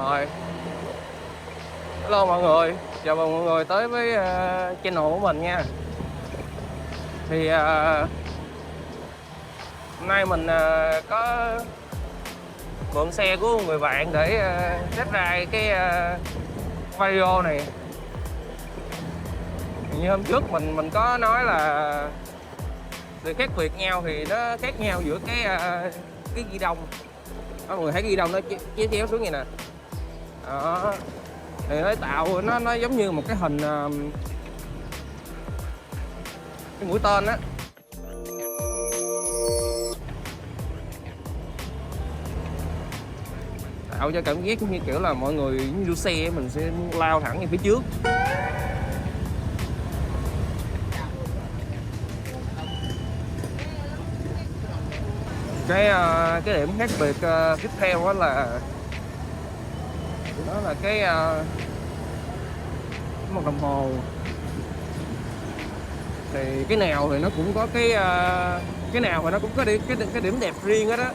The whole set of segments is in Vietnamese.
Rồi, hello mọi người, chào mừng mọi người tới với channel của mình nha. Thì hôm nay mình có mượn xe của một người bạn để test ra cái Vario này. Như hôm trước mình có nói là sự khác biệt nhau thì nó khác nhau giữa cái ghi đông. Đó, mọi người thấy ghi đông nó chéo xuống vậy nè. Đó. Thì nó tạo nó giống như một cái hình cái mũi tên á, tạo cho cảm giác như kiểu là mọi người đua xe mình sẽ lao thẳng về phía trước. Cái điểm khác biệt tiếp theo đó là cái một đồng hồ. Thì cái nào thì nó cũng có cái nào thì nó cũng có cái điểm đẹp riêng hết á.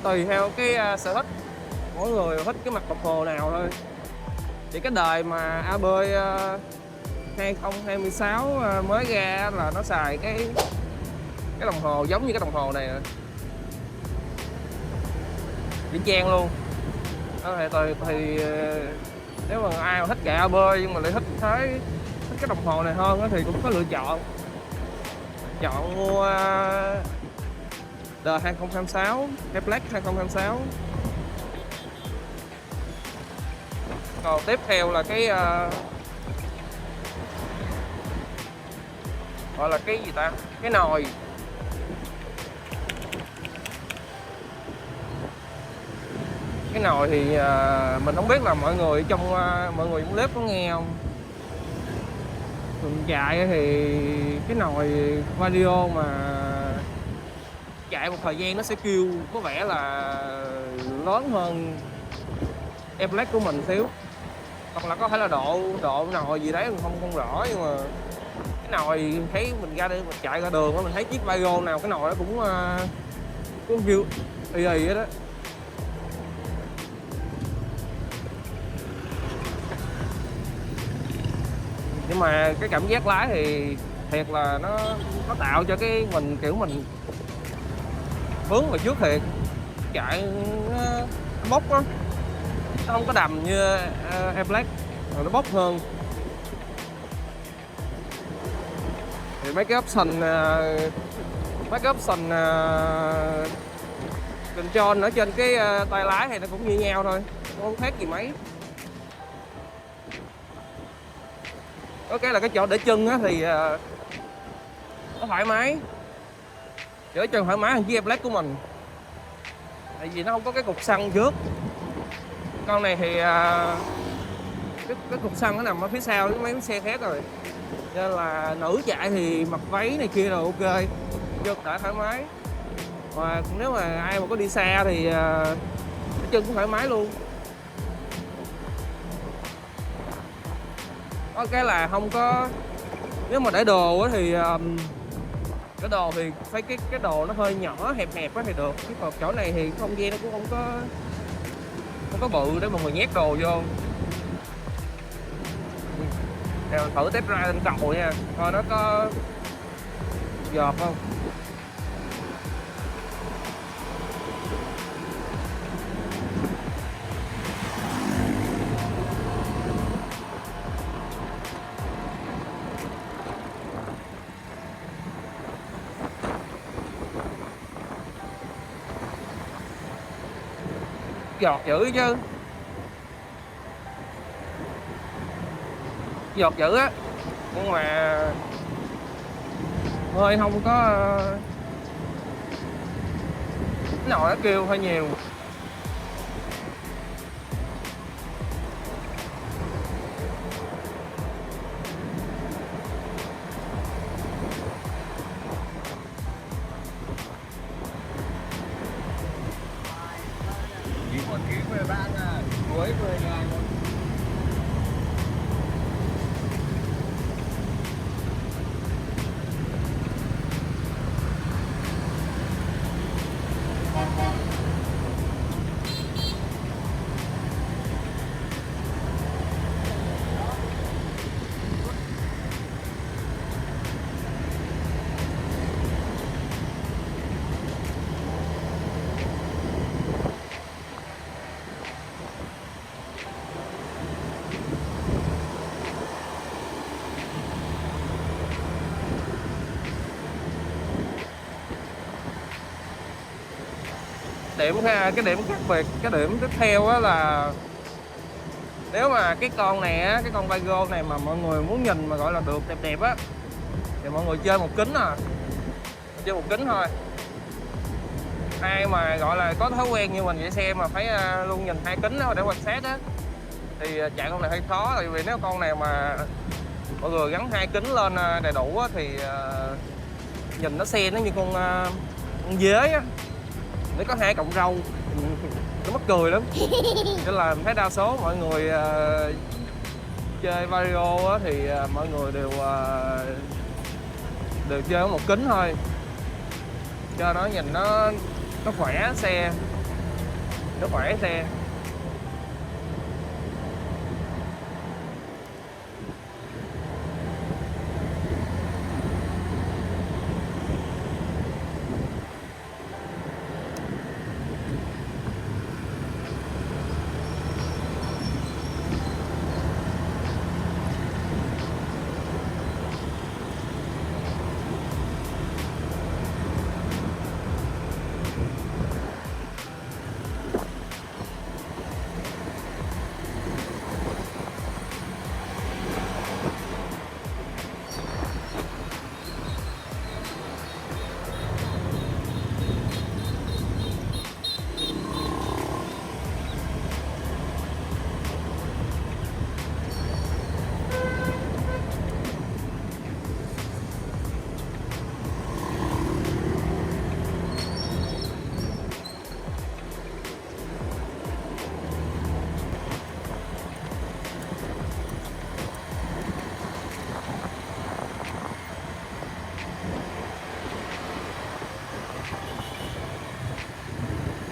Tùy theo cái sở thích mỗi người thích cái mặt đồng hồ nào thôi. Thì cái đời mà AB 2026 mới ra là nó xài cái đồng hồ giống như cái đồng hồ này nè, y chang luôn. Đó thì nếu mà ai mà thích gạ AB nhưng mà lại thích cái đồng hồ này hơn thì cũng có lựa chọn mua The 2026 cái Black 2026. Còn tiếp theo là cái gọi là cái gì ta, cái nồi. Cái nồi thì mình không biết là mọi người trong clip có nghe không. Thường chạy thì cái nồi Vario mà chạy một thời gian nó sẽ kêu có vẻ là lớn hơn em Black của mình xíu, hoặc là có thể là độ nồi gì đấy mình không rõ. Nhưng mà cái nồi thấy mình ra đây mình chạy ra đường mình thấy chiếc Vario nào cái nồi nó cũng kêu y vậy đó. Nhưng mà cái cảm giác lái thì thiệt là nó tạo cho cái mình kiểu mình hướng về trước thiệt, chạy nó bốc á, nó không có đầm như Air Black, nó bốc hơn. Thì mấy cái option control ở trên cái tay lái thì nó cũng như nhau thôi, không khác gì mấy. Có cái là cái chỗ để chân á thì nó thoải mái, để chân thoải mái hơn chiếc Air Black của mình, tại vì nó không có cái cục xăng trước. Con này thì cái cục xăng nó nằm ở phía sau với mấy xe khác rồi, nên là nữ chạy thì mặc váy này kia rồi ok, chân đã thoải mái. Và nếu mà ai mà có đi xa thì cái chân cũng thoải mái luôn. Có cái là không có, nếu mà để đồ thì cái đồ thì phải cái đồ nó hơi nhỏ hẹp quá thì được, chứ còn chỗ này thì không gian nó cũng không có bự để mà người nhét đồ vô. Để mình thử test ra lên cầu nha, coi nó có giọt không. Giọt dữ chứ, giọt dữ á, nhưng mà hơi không có cái nồi nó kêu hơi nhiều. Chỉ còn ký 13 ngàn, cuối 10 ngàn. cái điểm khác biệt, cái điểm tiếp theo á là nếu mà cái con này á, cái con Vigo này mà mọi người muốn nhìn mà gọi là được đẹp đẹp á thì mọi người chơi một kính chơi một kính thôi. Ai mà gọi là có thói quen như mình chạy xe mà phải luôn nhìn hai kính đó để quan sát á thì chạy con này hơi khó, tại vì nếu con này mà mọi người gắn hai kính lên đầy đủ á, thì nhìn nó xe nó như con dế á, nó có hai cọng râu, nó mắc cười lắm. Nên là mình thấy đa số mọi người chơi Vario á, thì mọi người đều chơi có một kính thôi cho nó nhìn nó khỏe xe, nó khỏe xe.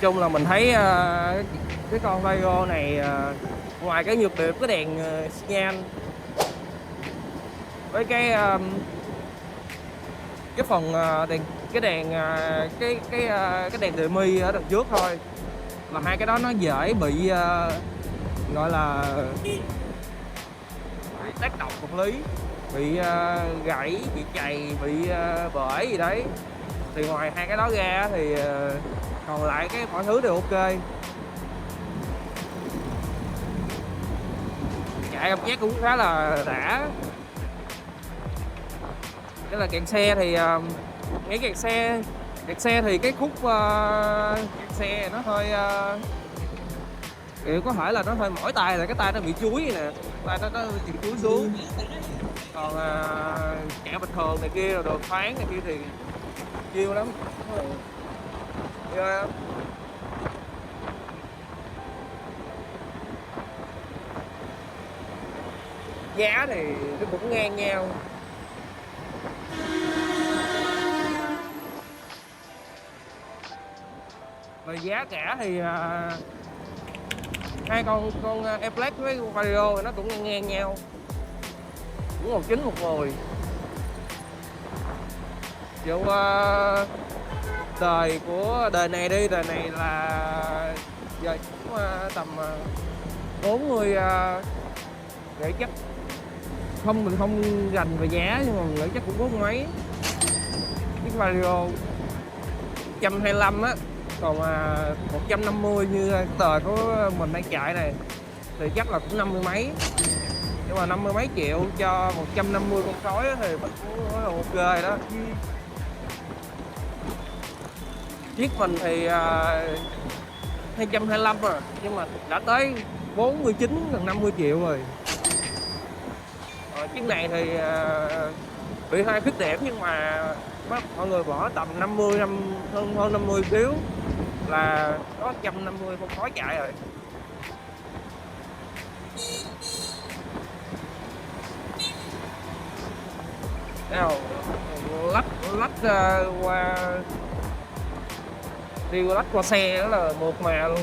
Chung là mình thấy cái con Vigo này ngoài cái nhược điểm cái đèn xi nhan với cái phần cái đèn demi ở đằng trước thôi, là hai cái đó nó dễ bị gọi là bị tác động vật lý, bị gãy, bị chày, bị bể gì đấy. Thì ngoài hai cái đó ra thì còn lại cái mọi thứ đều ok. Chạy cảm giác cũng khá là đã. Cái là kẹt xe thì nghĩ kẹt xe thì cái khúc kẹt xe nó hơi kiểu có thể là nó hơi mỏi tay, là cái tay nó bị chuối nè, tay nó bị chuối xuống. Còn chạy bình thường này kia rồi đường thoáng này kia thì chill lắm. Yeah. Giá thì nó cũng ngang nhau. Và giá cả thì hai con Airflex với Vario thì nó cũng ngang nhau, cũng 19 110. Dù đời này đi, đời này là giờ cũng tầm 40, nghĩ chắc mình không rành về giá nhưng mà mình nghĩ chắc cũng 40 mấy. Cái Vario 125 á, còn 150 như cái đời của mình đang chạy này thì chắc là cũng 50 mấy. Nhưng mà 50 mấy triệu cho 150 con sói thì mình cũng nói là ok rồi đó. Chiếc mình thì 225 rồi, nhưng mà đã tới 49 gần 50 triệu rồi. Chiếc này thì bị hai khuyết điểm, nhưng mà mọi người bỏ tầm 50 hơn 50 phiếu là có 150 con sói chạy rồi. Nào lách qua đi lách qua xe đó là mượt mà luôn.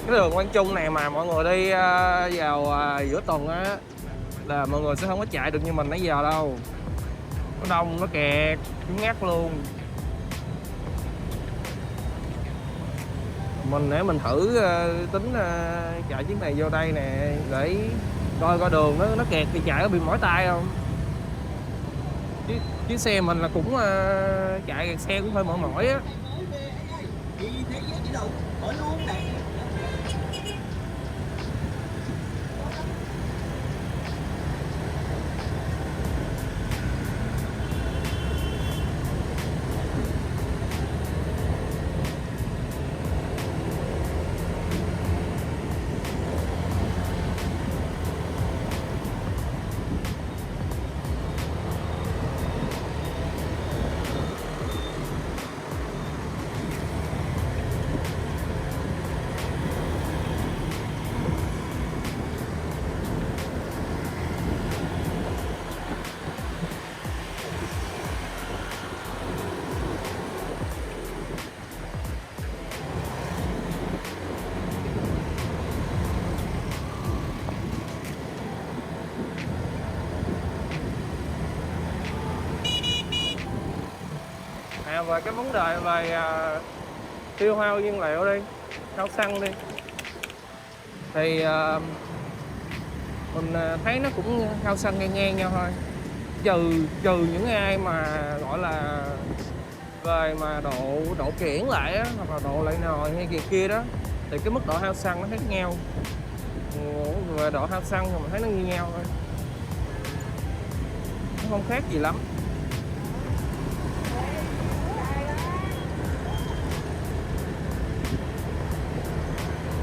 Cái đường Quang Trung này mà mọi người đi vào giữa tuần á là mọi người sẽ không có chạy được như mình nãy giờ đâu. nó đông, nó kẹt, nó ngắt luôn. Mình để mình thử tính chạy chuyến này vô đây nè, để coi coi đường nó kẹt thì chạy có bị mỏi tay không. Chứ xe mình là cũng chạy xe cũng hơi mỏi mỏi á. Về cái vấn đề về tiêu hao nhiên liệu đi, hao xăng đi, thì mình thấy nó cũng hao xăng ngang ngang nhau thôi, trừ những ai mà gọi là về mà độ kiển lại á, hoặc là độ lại nồi hay kia đó, thì cái mức độ hao xăng nó khác nhau. Về độ hao xăng thì mình thấy nó như nhau thôi, nó không khác gì lắm.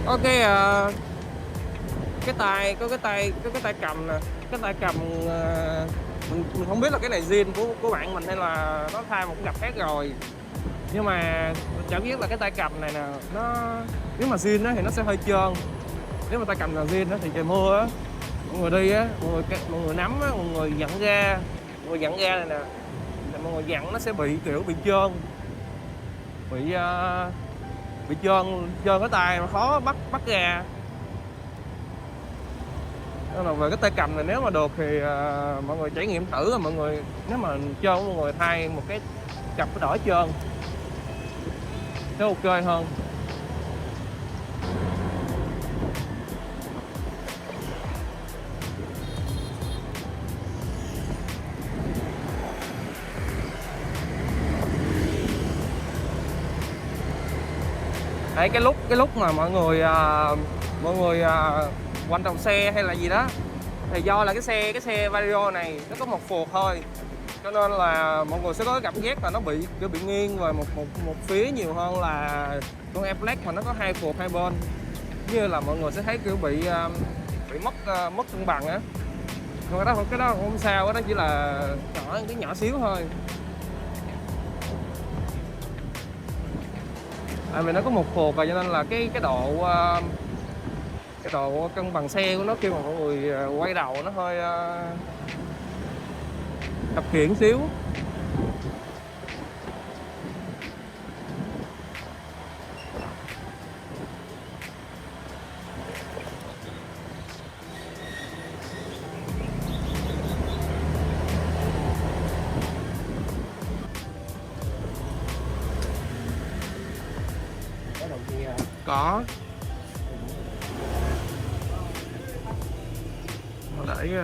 Có cái tay cầm nè, cái tay cầm mình không biết là cái này zin của bạn mình hay là nó thay một cái cặp khác rồi, nhưng mà cảm biết là cái tay cầm này nè, nó nếu mà zin á thì nó sẽ hơi trơn. Nếu mà tay cầm là zin á thì trời mưa á, mọi người đi á, mọi người nắm á, mọi người dặn ga này nè, thì mọi người dặn nó sẽ bị kiểu bị trơn, bị trơn cái tay mà khó bắt ra. Nên là về cái tay cầm này nếu mà được thì mọi người trải nghiệm thử, mọi người nếu mà trơn mọi người thay một cái cặp cái đỏ trơn sẽ ok hơn. Đấy, cái lúc mà mọi người quanh đầu xe hay là gì đó, thì do là cái xe Vario này nó có một phuộc thôi, cho nên là mọi người sẽ có cảm giác là nó bị nghiêng về một phía nhiều hơn là con Air mà nó có hai phuộc hai bên, như là mọi người sẽ thấy kiểu bị mất cân bằng á. Cái đó không sao, cái đó chỉ là nhỏ xíu thôi. Vì nó có một phuộc rồi cho nên là cái độ cân bằng xe của nó khi mà mọi người quay đầu nó hơi khập khiễng xíu. Có. Để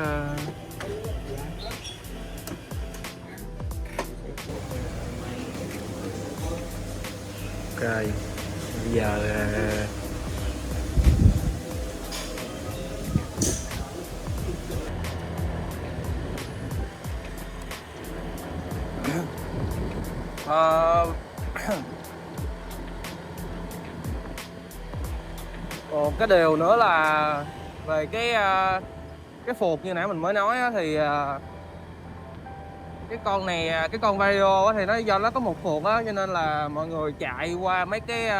ok, bây giờ còn cái điều nữa là về cái phuộc như nãy mình mới nói á, thì cái con Vario á, thì nó do nó có một phuộc á, cho nên là mọi người chạy qua mấy cái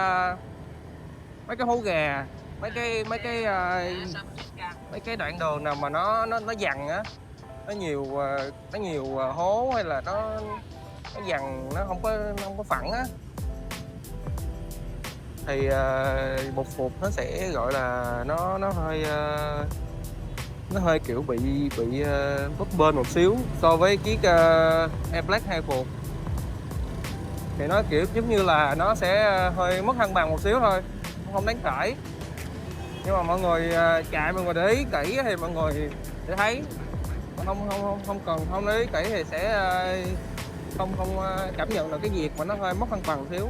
hố gà, mấy cái đoạn đường nào mà nó dằn á, nó nhiều hố hay là nó dằn, nó không có phẳng á, thì một phuộc nó sẽ gọi là nó hơi nó hơi kiểu bị bấp bênh một xíu so với chiếc Air-Black 2 phuộc. Thì nó kiểu giống như là nó sẽ hơi mất thăng bằng một xíu thôi, không đáng kể. Nhưng mà mọi người chạy mọi người để ý kỹ thì mọi người sẽ thấy, không cần không để ý kỹ thì sẽ không cảm nhận được cái việc mà nó hơi mất thăng bằng một xíu.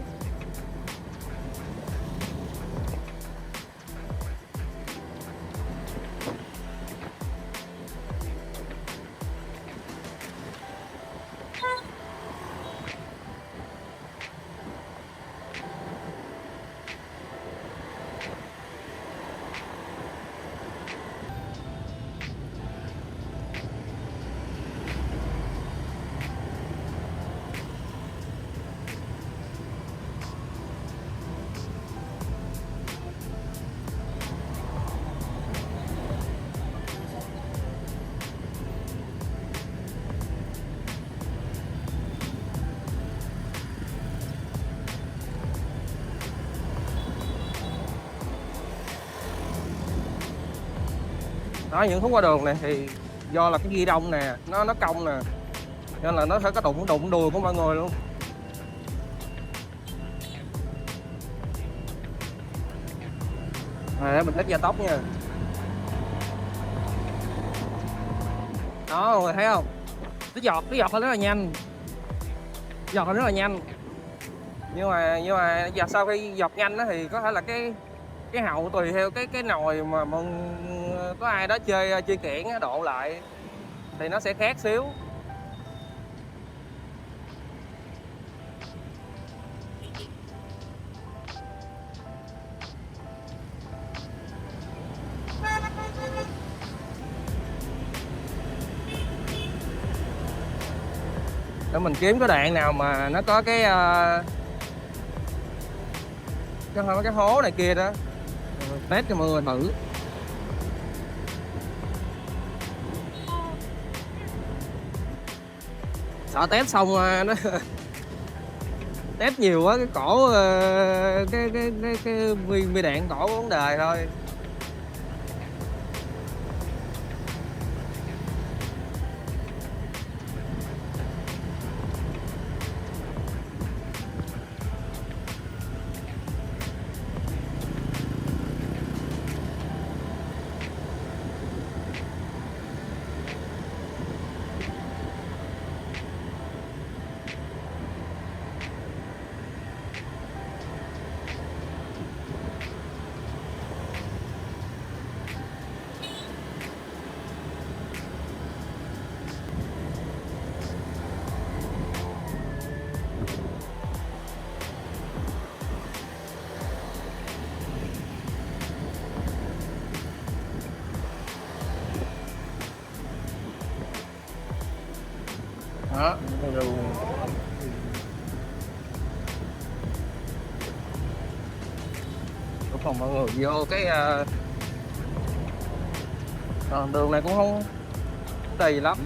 Đó, những khúc qua đường này thì do là cái ghi đông nè, nó cong nè, nên là nó sẽ có đụng đùi của mọi người luôn. Để mình test gia tốc nha. Đó, mọi người thấy không? Cái giọt nó rất là nhanh, giọt nó rất là nhanh. Nhưng mà giờ sau khi giọt nhanh đó thì có thể là cái hậu tùy theo cái nồi mà có ai đó chơi kiển độ lại thì nó sẽ khác xíu. Để mình kiếm cái đoạn nào mà nó có cái hố này kia đó, test cho mọi người thử. Sợ test xong nó test nhiều quá cái cổ cái viên đạn cổ có vấn đề thôi. Đó, rồi còn mọi người vô cái đường này cũng không đầy lắm.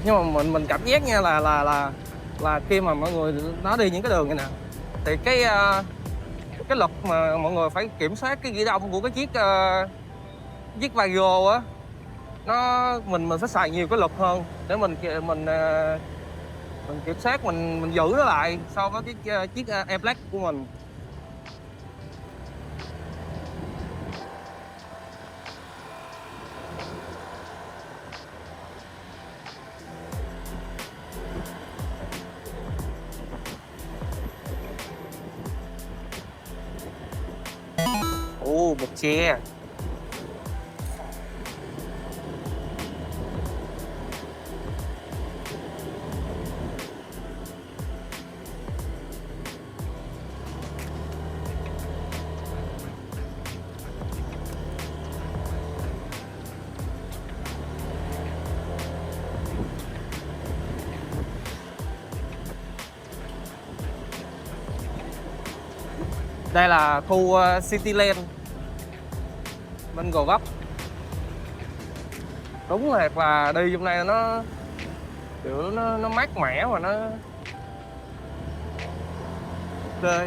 Nhưng mà mình cảm giác nha là khi mà mọi người nó đi những cái đường này nè thì cái lực mà mọi người phải kiểm soát cái ghi đông của cái chiếc Vario á, mình phải xài nhiều cái lực hơn để mình kiểm soát, mình giữ nó lại so với cái chiếc Air-Black của mình. Ồ, một xe. Đây là khu Cityland bên Gò Vấp. Đúng là đi trong này nó kiểu nó mát mẻ và nó ok.